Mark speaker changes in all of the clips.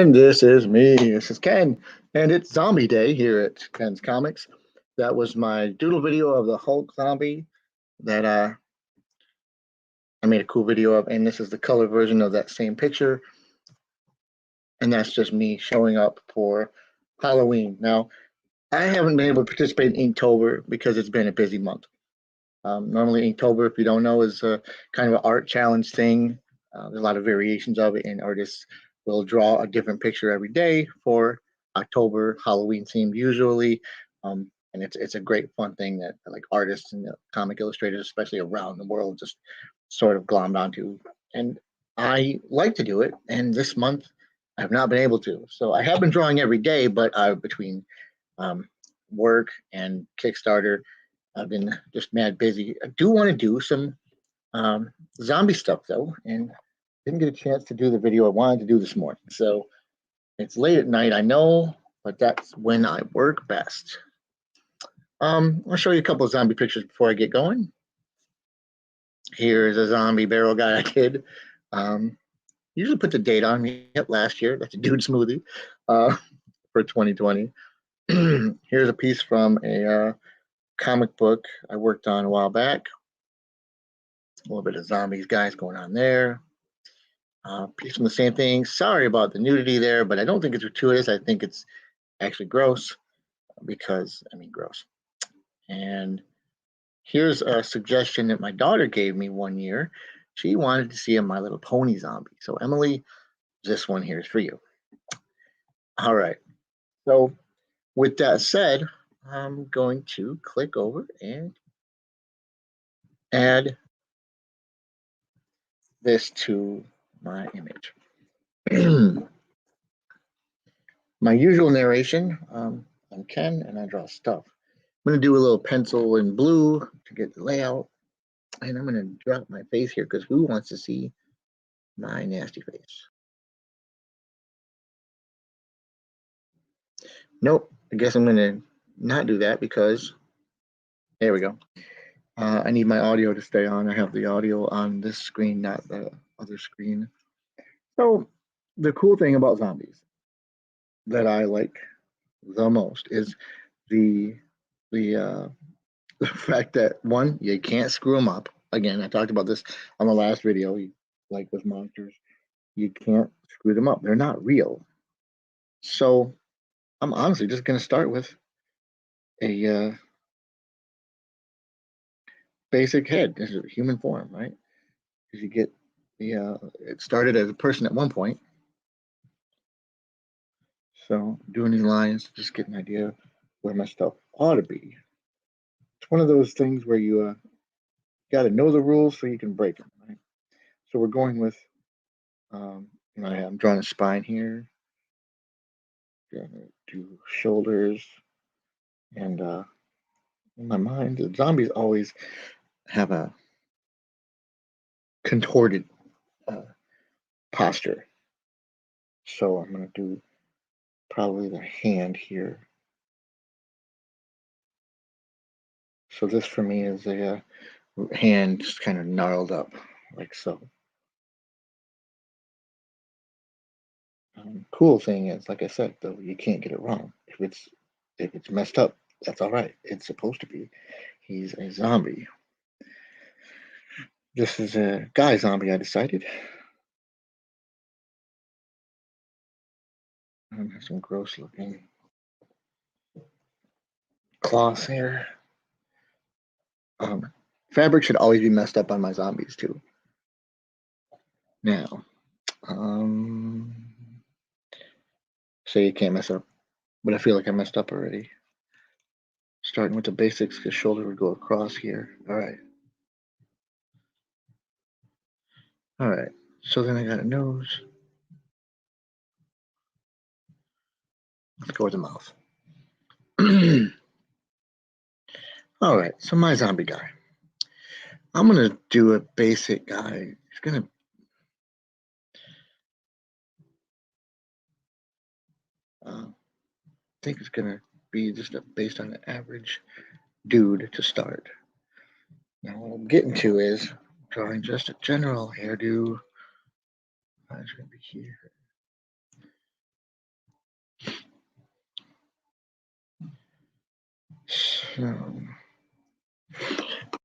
Speaker 1: And this is me. This is Ken. And it's Zombie Day here at Ken's Comics. That was my doodle video of the Hulk zombie that I made a cool video of. And this is the color version of that same picture. And that's just me showing up for Halloween. Now, I haven't been able to participate in Inktober because it's been a busy month. Normally, Inktober, if you don't know, is kind of an art challenge thing. There's a lot of variations of it, and artists will draw a different picture every day for October, Halloween themed usually. And it's a great fun thing that like artists and comic illustrators, especially around the world, just sort of glommed onto. And I like to do it, and this month I have not been able to. So I have been drawing every day, but between um, work and Kickstarter, I've been just mad busy. I do want to do some zombie stuff though, and didn't get a chance to do the video I wanted to do this morning. So it's late at night, I know, but that's when I work best. I'll show you a couple of zombie pictures before I get going. Here's a zombie barrel guy I did. Usually put the date on me. Yep, last year. That's a dude smoothie for 2020. Here's a piece from a comic book I worked on a while back. A little bit of zombies guys going on there. Piece from the same thing. Sorry about the nudity there, but I don't think it's gratuitous. I think it's actually gross because, I mean, gross. And here's a suggestion that my daughter gave me one year. She wanted to see a My Little Pony zombie. So, Emily, this one here is for you. All right. So, with that said, I'm going to click over and add this to my image. My usual narration, I'm Ken and I draw stuff. I'm going to do a little pencil in blue to get the layout. And I'm going to drop my face here because who wants to see my nasty face? Nope. I guess I'm going to not do that because there we go. I need my audio to stay on. I have the audio on this screen, not the other screen. So the cool thing about zombies that I like the most is the the fact that one, you can't screw them up. Again, I talked about this on the last video. Like with monsters, you can't screw them up. They're not real. So I'm honestly just going to start with a basic head. This is a human form, right? Because you get the it started as a person at one point. So doing these lines to just get an idea where my stuff ought to be. It's one of those things where you got to know the rules so you can break them, right? So we're going with, I'm drawing a spine here. Gonna do shoulders, and in my mind, the zombies always have a contorted posture. So I'm going to do probably the hand here. So this for me is a hand just kind of gnarled up like so. Cool thing is, like I said, though, you can't get it wrong. If it's messed up, that's all right. It's supposed to be. He's a zombie. This is a guy zombie, I decided. Some gross looking cloth here. Fabric should always be messed up on my zombies too. Now, so you can't mess up, but I feel like I messed up already. Starting with the basics, because shoulder would go across here. All right. All right. So then I got a nose. Let's go with the mouth. All right. So my zombie guy. I'm gonna do a basic guy. He's gonna. I think it's gonna be just based on an average dude to start. Now what I'm getting to is drawing just a general hairdo. It's gonna be here. All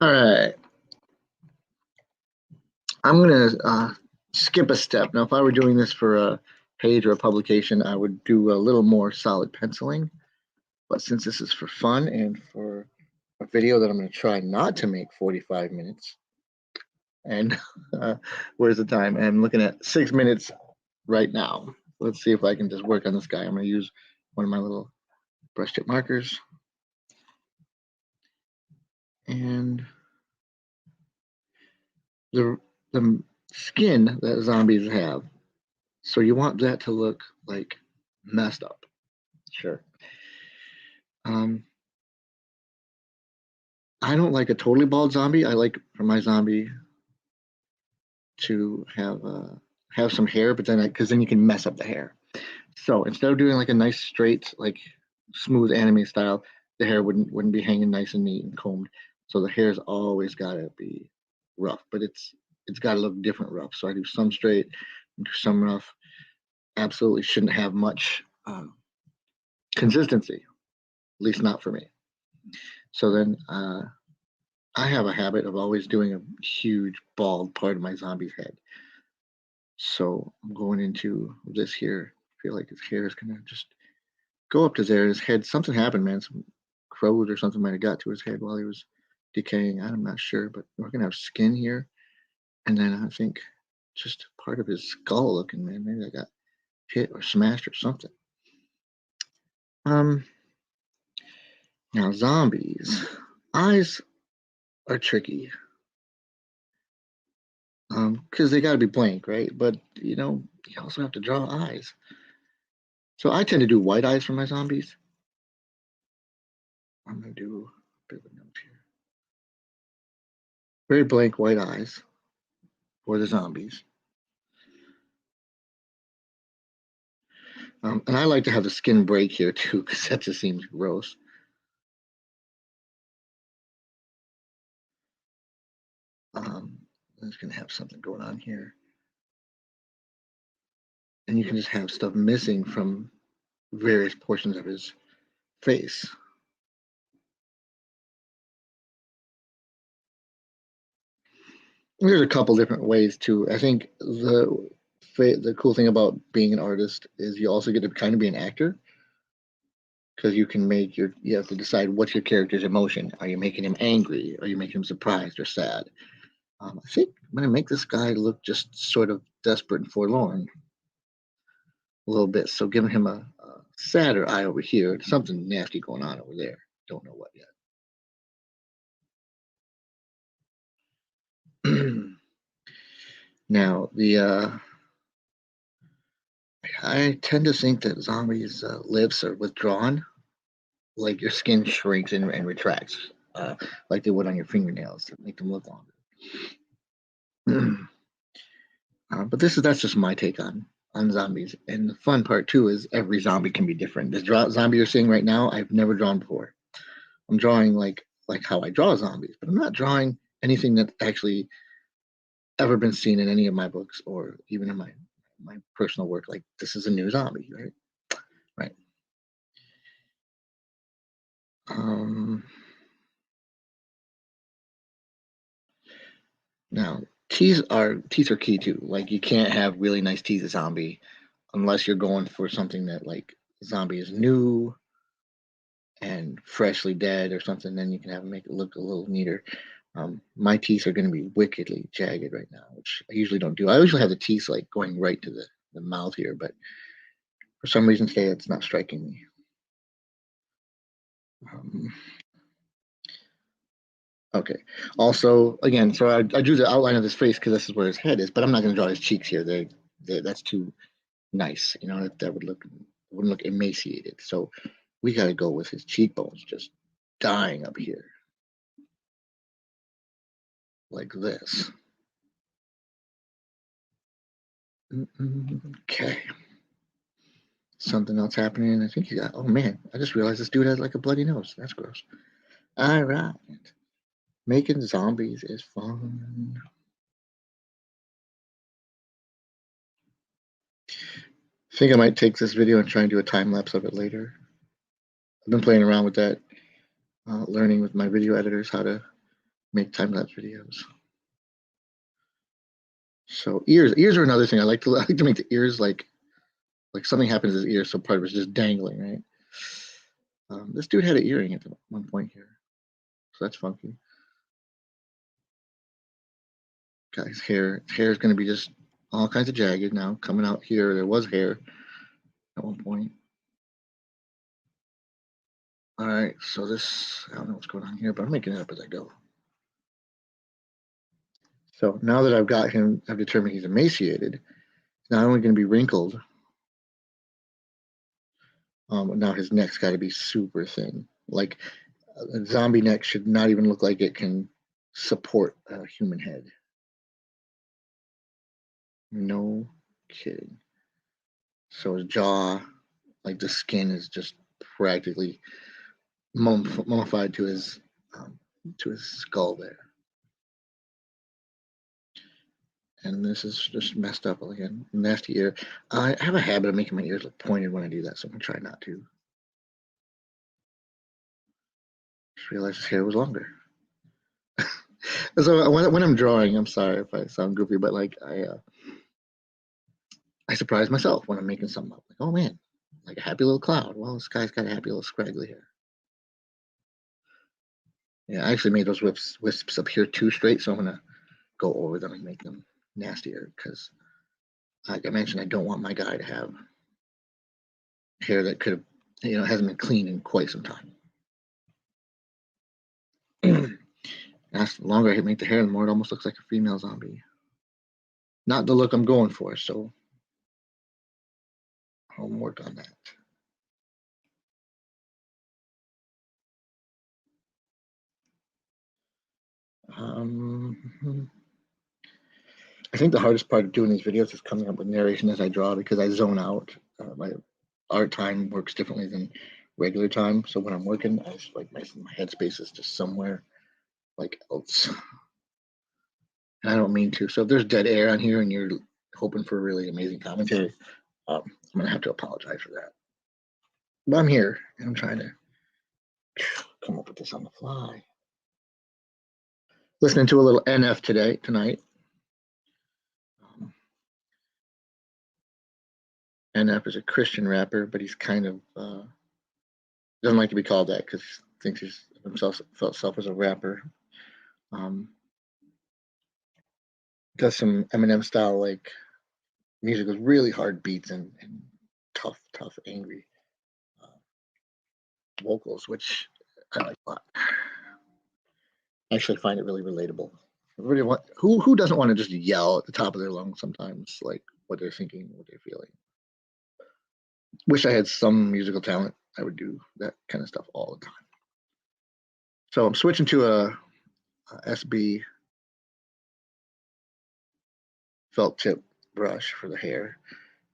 Speaker 1: right. I'm going to skip a step. Now, if I were doing this for a page or a publication, I would do a little more solid penciling. But since this is for fun and for a video that I'm going to try not to make 45 minutes, and where's the time? I'm looking at 6 minutes right now. Let's see if I can just work on this guy. I'm going to use one of my little brush tip markers. And the skin that zombies have, so you want that to look like messed up. Sure. I don't like a totally bald zombie. I like for my zombie to have some hair, but then because then you can mess up the hair. So instead of doing like a nice straight, like smooth anime style, the hair wouldn't be hanging nice and neat and combed. So the hair's always got to be rough, but it's got to look different rough. So I do some straight, do some rough. Absolutely shouldn't have much consistency, at least not for me. So then I have a habit of always doing a huge bald part of my zombie's head. So I'm going into this here. I feel like his hair is gonna just go up to there. His head, something happened, man. Some crows or something might have got to his head while he was decaying. I'm not sure, but we're gonna have skin here, and then I think just part of his skull looking, man. Maybe I got hit or smashed or something. Now zombies, eyes are tricky. Because they got to be blank, right? But you also have to draw eyes. So I tend to do white eyes for my zombies. I'm gonna do a bit of a note here. Very blank white eyes for the zombies. And I like to have the skin break here too, because that just seems gross. I'm just gonna have something going on here. And you can just have stuff missing from various portions of his face. There's a couple different ways too. I think the cool thing about being an artist is you also get to kind of be an actor because you have to decide what's your character's emotion. Are you making him angry? Are you making him surprised or sad? I think I'm gonna make this guy look just sort of desperate and forlorn a little bit. So giving him a sadder eye over here. Something nasty going on over there. Don't know what yet. Now I tend to think that zombies' lips are withdrawn, like your skin shrinks and retracts, like they would on your fingernails to make them look longer. But that's just my take on zombies. And the fun part too is every zombie can be different. This zombie you're seeing right now, I've never drawn before. I'm drawing like how I draw zombies, but I'm not drawing anything that's actually ever been seen in any of my books or even in my personal work. Like this is a new zombie, right? Right. Um, Now teeth are key too. Like you can't have really nice teeth of zombie unless you're going for something that like zombie is new and freshly dead or something. Then you can have make it look a little neater. My teeth are going to be wickedly jagged right now, which I usually don't do. I usually have the teeth like going right to the mouth here, but for some reason today it's not striking me. Um, okay. Also, again, so I drew the outline of his face because this is where his head is, but I'm not going to draw his cheeks here. That's too nice. That wouldn't look emaciated. So we got to go with his cheekbones just dying up here, like this. Okay. Something else happening. I think he got. Oh man, I just realized this dude has like a bloody nose. That's gross. All right. Making zombies is fun. I think I might take this video and try and do a time lapse of it later. I've been playing around with that learning with my video editors how to make time-lapse videos. So ears are another thing. I like to make the ears like something happens to his ear, so part of it's just dangling, right? This dude had an earring at one point here, so that's funky. Got his hair. His hair is going to be just all kinds of jagged now. Coming out here, there was hair at one point. All right, so this, I don't know what's going on here, but I'm making it up as I go. So now that I've got him, I've determined he's emaciated. He's not only going to be wrinkled, but now his neck's got to be super thin. Like a zombie neck should not even look like it can support a human head. No kidding. So his jaw, like the skin is just practically mummified to his skull there. And this is just messed up again. Nasty ear. I have a habit of making my ears look pointed when I do that, so I'm gonna try not to. Just realized his hair was longer. So when I'm drawing, I'm sorry if I sound goofy, but like I surprise myself when I'm making something up. Like, oh man, like a happy little cloud. Well, this guy's got a happy little scraggly hair. Yeah, I actually made those wisps up here too straight, so I'm gonna go over them and make them nastier because, like I mentioned, I don't want my guy to have hair that could have, hasn't been cleaned in quite some time. That's the longer I make the hair, the more it almost looks like a female zombie. Not the look I'm going for, so I'll work on that. I think the hardest part of doing these videos is coming up with narration as I draw because I zone out. My art time works differently than regular time, so when I'm working, I just, like my headspace is just somewhere like else, and I don't mean to. So if there's dead air on here and you're hoping for really amazing commentary, I'm gonna have to apologize for that. But I'm here and I'm trying to come up with this on the fly. Listening to a little NF tonight. NF is a Christian rapper, but he's kind of doesn't like to be called that because he thinks he's himself as a rapper. Does some Eminem style like music with really hard beats and tough, angry vocals, which I like a lot. I actually find it really relatable. Who doesn't want to just yell at the top of their lungs sometimes, like what they're thinking, what they're feeling. Wish I had some musical talent. I would do that kind of stuff all the time. So I'm switching to a SB felt tip brush for the hair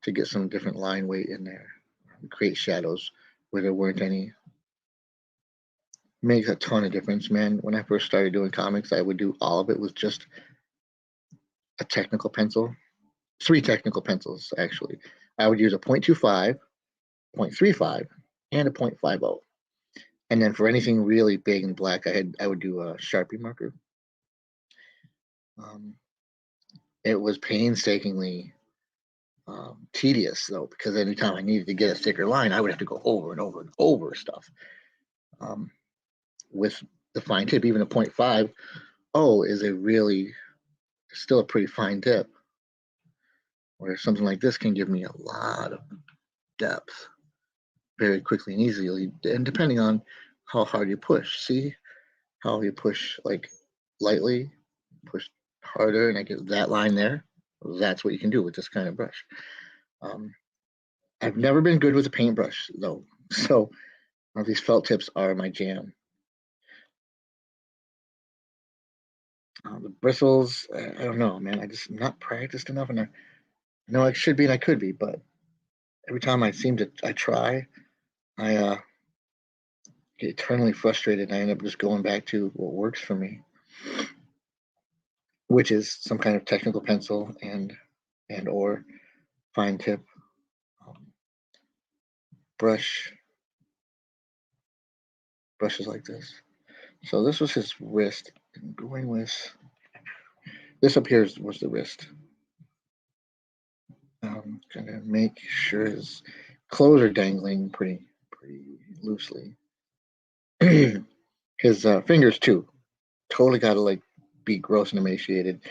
Speaker 1: to get some different line weight in there, create shadows where there weren't any. Makes a ton of difference, man. When I first started doing comics, I would do all of it with just a technical pencil, 3 technical pencils actually. I would use a 0.25, 0.35, and a 0.50. And then for anything really big and black, I would do a Sharpie marker. It was painstakingly tedious though, because anytime I needed to get a thicker line, I would have to go over and over and over stuff. With the fine tip, even a 0.50 is still a pretty fine tip. Where something like this can give me a lot of depth very quickly and easily, and depending on how hard you push. See how you push like lightly, push harder, and I get that line there. That's what you can do with this kind of brush. I've never been good with a paintbrush though, so these felt tips are my jam. The bristles, I don't know, man. I'm not practiced enough, and I know I should be and I could be, but every time I try, I get eternally frustrated, and I end up just going back to what works for me, which is some kind of technical pencil and or fine tip brush. brushes like this. So this was his wrist. And going with this up here was the wrist. Gonna make sure his clothes are dangling pretty loosely. His fingers too. Totally got to like be gross and emaciated.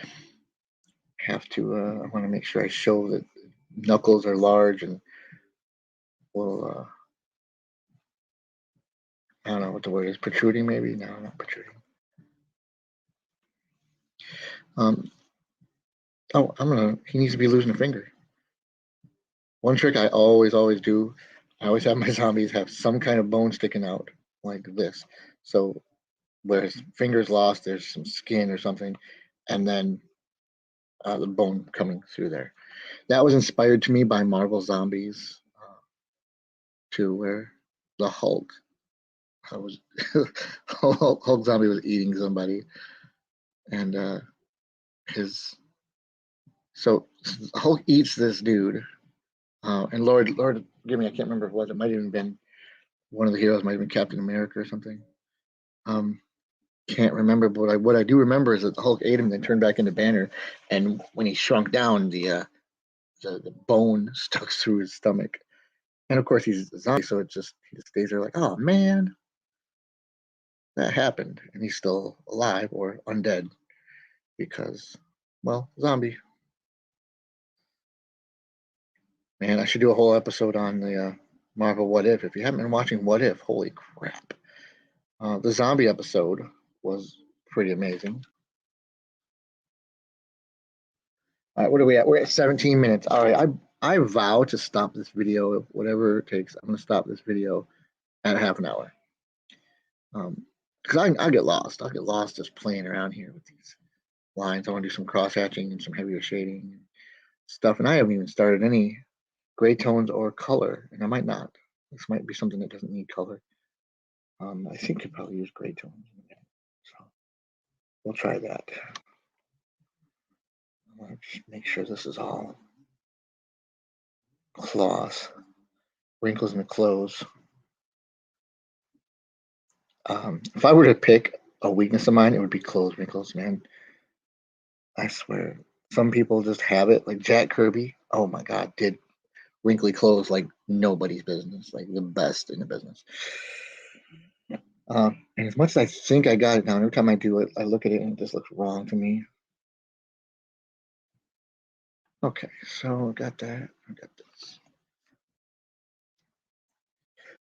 Speaker 1: Have to. I want to make sure I show that knuckles are large and will. I don't know what the word is. Protruding, maybe? No, not protruding. Oh, he needs to be losing a finger. One trick I always do, I always have my zombies have some kind of bone sticking out like this. So where his finger's lost, there's some skin or something, and then the bone coming through there. That was inspired to me by Marvel Zombies, to where the Hulk, I was Hulk zombie was eating somebody, and his so Hulk eats this dude, and Lord, forgive me, I can't remember what it might have even been one of the heroes, might have been Captain America or something. Um, can't remember, but what I do remember is that the Hulk ate him, then turned back into Banner, and when he shrunk down, the bone stuck through his stomach, and of course he's a zombie, so he just stays there like, oh man, that happened, and he's still alive or undead because, well, zombie. Man, I should do a whole episode on the Marvel What If. If you haven't been watching What If, holy crap. The zombie episode was pretty amazing. All right, what are we at? We're at 17 minutes. All right, I vow to stop this video, whatever it takes. I'm going to stop this video at half an hour. Because I get lost. I'll get lost just playing around here with these lines. I want to do some cross hatching and some heavier shading and stuff. And I haven't even started any gray tones or color, and I might not. This might be something that doesn't need color. I think you probably use gray tones. So we'll try that. I want to just make sure this is all cloth. Wrinkles in the clothes. If I were to pick a weakness of mine, it would be clothes wrinkles, man. I swear. Some people just have it. Like Jack Kirby, oh my God, did wrinkly clothes like nobody's business, like the best in the business. And as much as I think I got it down, every time I do it, I look at it and it just looks wrong to me. Okay, so I got that. I got this.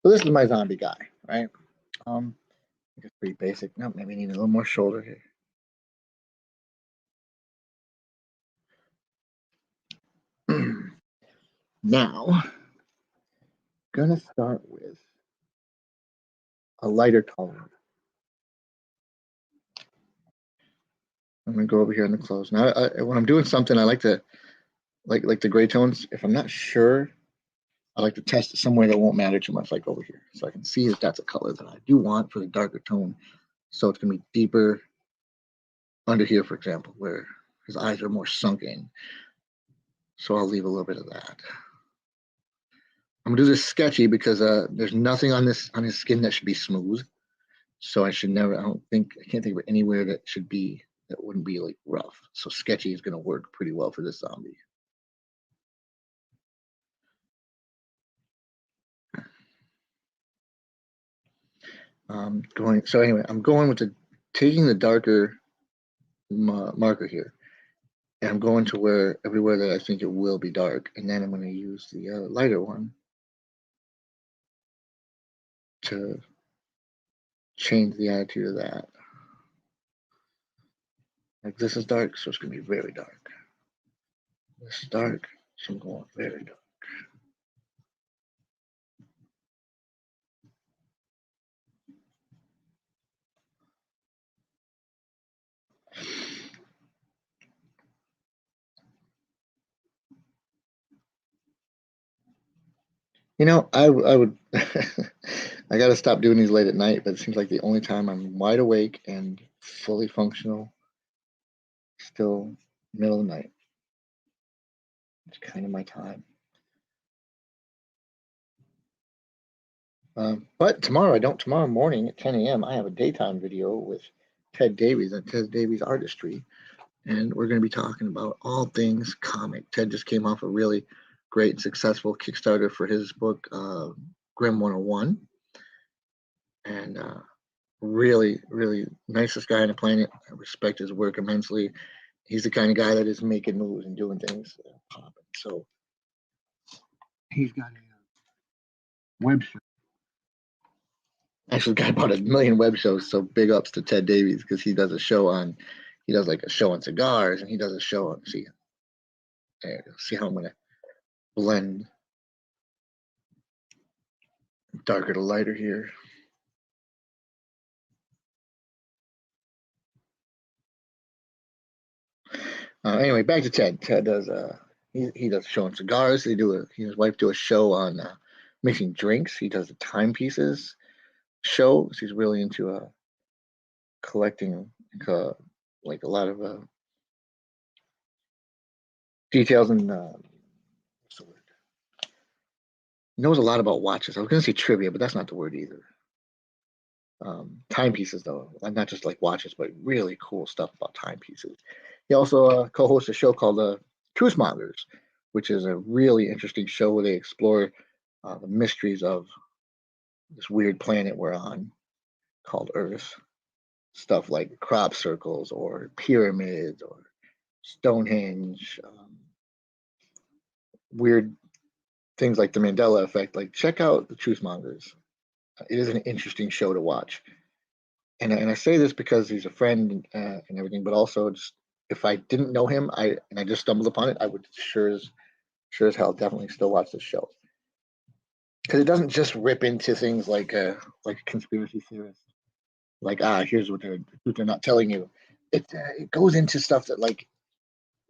Speaker 1: So this is my zombie guy, right? It's pretty basic. No, maybe I need a little more shoulder here. Now, gonna start with a lighter color. I'm gonna go over here in the clothes. Now, when I'm doing something, I like to like the gray tones. If I'm not sure, I like to test it somewhere that won't matter too much, like over here, so I can see if that's a color that I do want for the darker tone. So it's gonna be deeper under here, for example, where his eyes are more sunk in. So I'll leave a little bit of that. I'm gonna do this sketchy because there's nothing on his skin that should be smooth. So I should never. I can't think of anywhere that should be that wouldn't be like rough. So sketchy is gonna work pretty well for this zombie. So anyway, I'm going with taking the darker marker here, and I'm going to where everywhere that I think it will be dark, and then I'm going to use the lighter one to change the attitude of that. Like this is dark, so it's going to be very dark. This is dark, so I'm going very dark. You know, I would. I got to stop doing these late at night, but it seems like the only time I'm wide awake and fully functional, still middle of the night. It's kind of my time. But tomorrow morning at 10 a.m., I have a daytime video with Ted Davies at Ted Davies Artistry. And we're going to be talking about all things comic. Ted just came off a really great and successful Kickstarter for his book, Grim 101. And really, really nicest guy on the planet. I respect his work immensely. He's the kind of guy that is making moves and doing things popping. So he's got a web show. Actually, got about 1,000,000 web shows. So big ups to Ted Davies because he does a show on, he does like a show on cigars, and he does a show on. See how I'm gonna blend darker to lighter here. Anyway, back to Ted. Ted does he does a show on cigars. He and his wife do a show on making drinks. He does the timepieces show. So he's really into collecting like a lot of details and what's the word? He knows a lot about watches. I was going to say trivia, but that's not the word either. Timepieces, though, not just like watches, but really cool stuff about timepieces. He also co-hosts a show called Truthmongers, which is a really interesting show where they explore the mysteries of this weird planet we're on called Earth. Stuff like crop circles or pyramids or Stonehenge, weird things like the Mandela effect. Like, check out the Truthmongers. It is an interesting show to watch. And I say this because he's a friend and everything, but also just if I didn't know him, I just stumbled upon it, I would sure as hell definitely still watch this show because it doesn't just rip into things like conspiracy theorists, like here's what they're not telling you. It goes into stuff that like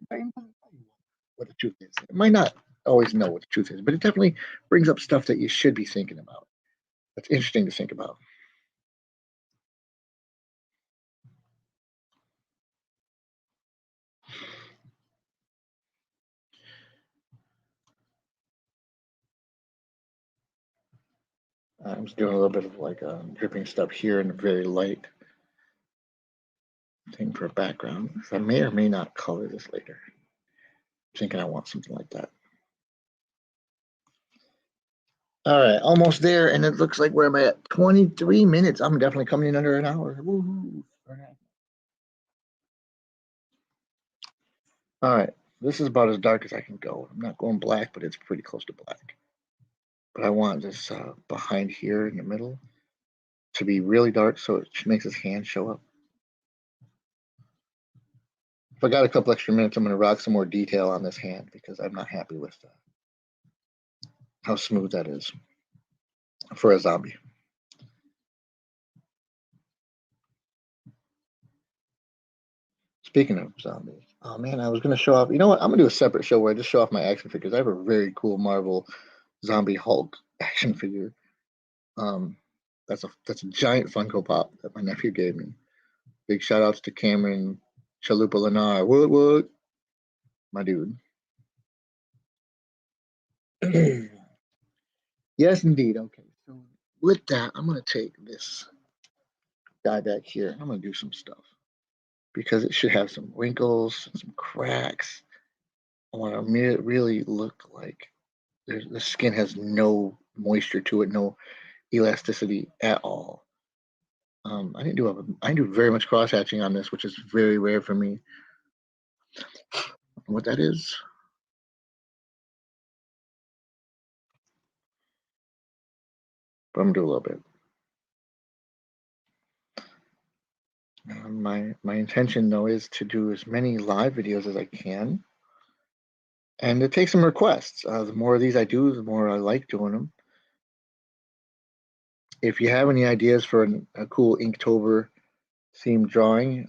Speaker 1: what the truth is. It might not always know what the truth is, but it definitely brings up stuff that you should be thinking about. That's interesting to think about. I'm just doing a little bit of like dripping stuff here and very light thing for a background. So I may or may not color this later. I'm thinking I want something like that. All right, almost there, and it looks like where am I at? 23 minutes. I'm definitely coming in under an hour. Woo-hoo. All right, this is about as dark as I can go. I'm not going black, but it's pretty close to black. But I want this behind here in the middle to be really dark so it makes his hand show up. If I got a couple extra minutes, I'm going to rock some more detail on this hand because I'm not happy with how smooth that is for a zombie. Speaking of zombies, oh man, I was going to show off. You know what? I'm going to do a separate show where I just show off my action figures. I have a very cool Marvel Zombie Hulk action figure. That's a giant Funko Pop that my nephew gave me. Big shout outs to Cameron Chalupa Lennar. What? My dude. Yes, indeed. Okay, so with that, I'm going to take this guy back here. I'm going to do some stuff because it should have some wrinkles, some cracks. I want to really look like the skin has no moisture to it, no elasticity at all. I didn't do very much cross hatching on this, which is very rare for me. What that is, but I'm gonna do a little bit. My intention though is to do as many live videos as I can, and to take some requests. The more of these I do, the more I like doing them. If you have any ideas for a cool Inktober themed drawing,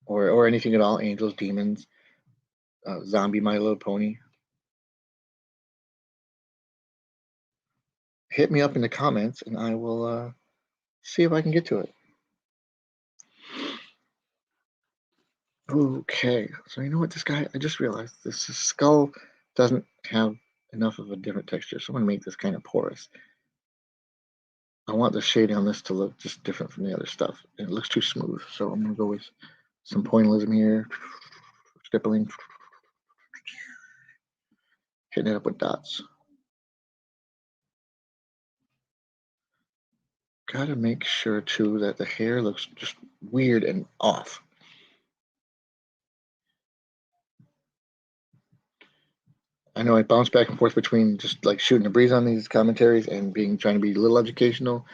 Speaker 1: or anything at all, angels, demons, zombie, My Little Pony, hit me up in the comments, and I will see if I can get to it. Okay, so you know what, this guy, I just realized this skull doesn't have enough of a different texture, so I'm gonna make this kind of porous. I want the shading on this to look just different from the other stuff. It looks too smooth, so I'm gonna go with some pointillism here, stippling, hitting it up with dots. Gotta make sure too that the hair looks just weird and off. I know I bounce back and forth between just like shooting a breeze on these commentaries and trying to be a little educational.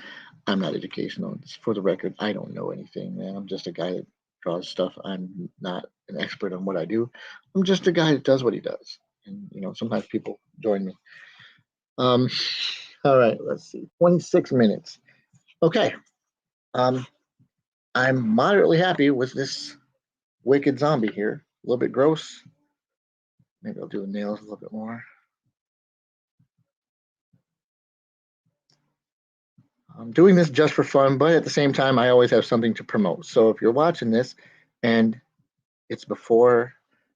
Speaker 1: I'm not educational. It's for the record, I don't know anything, man. I'm just a guy that draws stuff. I'm not an expert on what I do. I'm just a guy that does what he does. And sometimes people join me. All right, let's see. 26 minutes. Okay. I'm moderately happy with this wicked zombie here. A little bit gross. Maybe I'll do the nails a little bit more. I'm doing this just for fun, but at the same time, I always have something to promote. So if you're watching this and it's before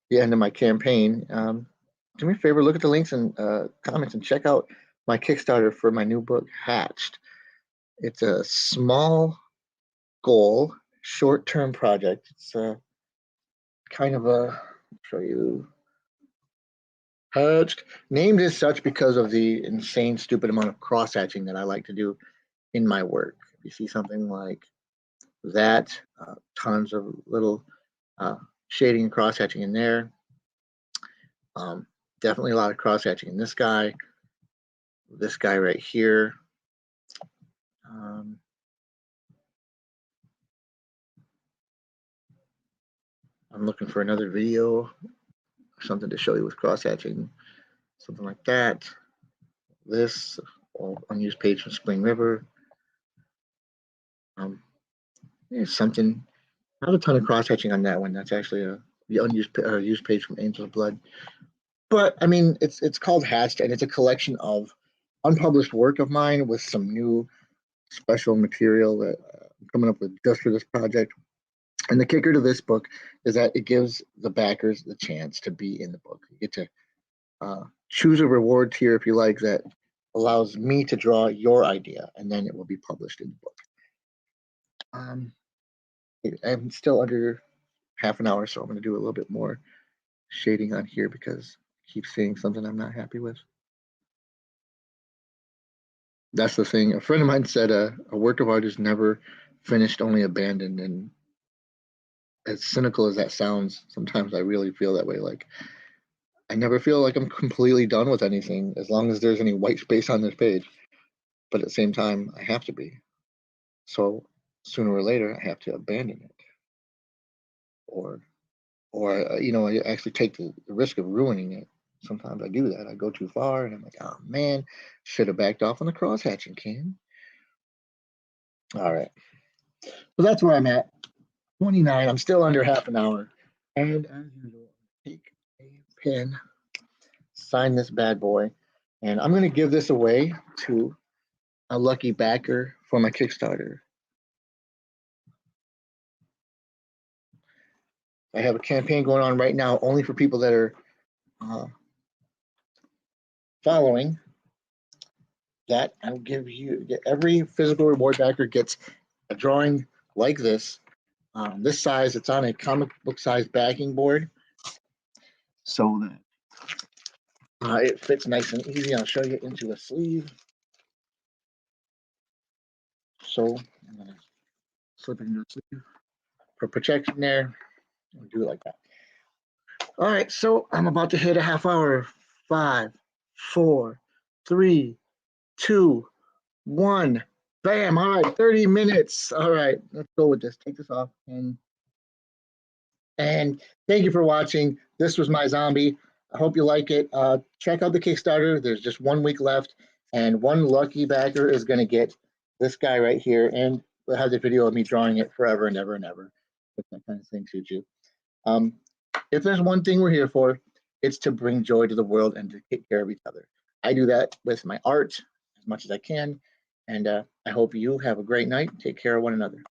Speaker 1: the end of my campaign, do me a favor, look at the links and comments and check out my Kickstarter for my new book, Hatched. It's a small goal, short-term project. It's kind of I'll show you, Hatched, named as such because of the insane, stupid amount of cross-hatching that I like to do in my work. If you see something like that, tons of little shading and cross-hatching in there. Definitely a lot of cross-hatching in this guy right here. I'm looking for another video, something to show you with cross-hatching, something like that. This unused page from Spring River. There's something, not a ton of cross-hatching on that one. That's actually the used page from Angel's Blood. But I mean, it's called Hatched, and it's a collection of unpublished work of mine with some new special material that I'm coming up with just for this project. And the kicker to this book is that it gives the backers the chance to be in the book. You get to choose a reward tier if you like that allows me to draw your idea, and then it will be published in the book. I'm still under half an hour, so I'm going to do a little bit more shading on here because I keep seeing something I'm not happy with. That's the thing. A friend of mine said a work of art is never finished, only abandoned. And as cynical as that sounds, sometimes I really feel that way. Like, I never feel like I'm completely done with anything as long as there's any white space on this page. But at the same time, I have to be. So sooner or later, I have to abandon it. Or I actually take the risk of ruining it. Sometimes I do that. I go too far and I'm like, oh man, should have backed off on the cross hatching, Ken. All right. So that's where I'm at. 29. I'm still under half an hour. And as usual, take a pen, sign this bad boy, and I'm going to give this away to a lucky backer for my Kickstarter. I have a campaign going on right now only for people that are following. That I'll give you, every physical reward backer gets a drawing like this. This size, it's on a comic book size backing board, so that it fits nice and easy. I'll show you into a sleeve. So I'm gonna slip it into a sleeve for protection there. I'll do it like that. All right, so I'm about to hit a half hour. 5, 4, 3, 2, 1. Bam. All right, 30 minutes. All right, let's go with this. Take this off. And thank you for watching. This was my zombie. I hope you like it. Check out the Kickstarter. There's just 1 week left, and one lucky backer is going to get this guy right here, and we'll have the video of me drawing it forever and ever and ever, if that kind of thing suits you. If there's one thing we're here for, it's to bring joy to the world and to take care of each other. I do that with my art as much as I can, and I hope you have a great night. Take care of one another.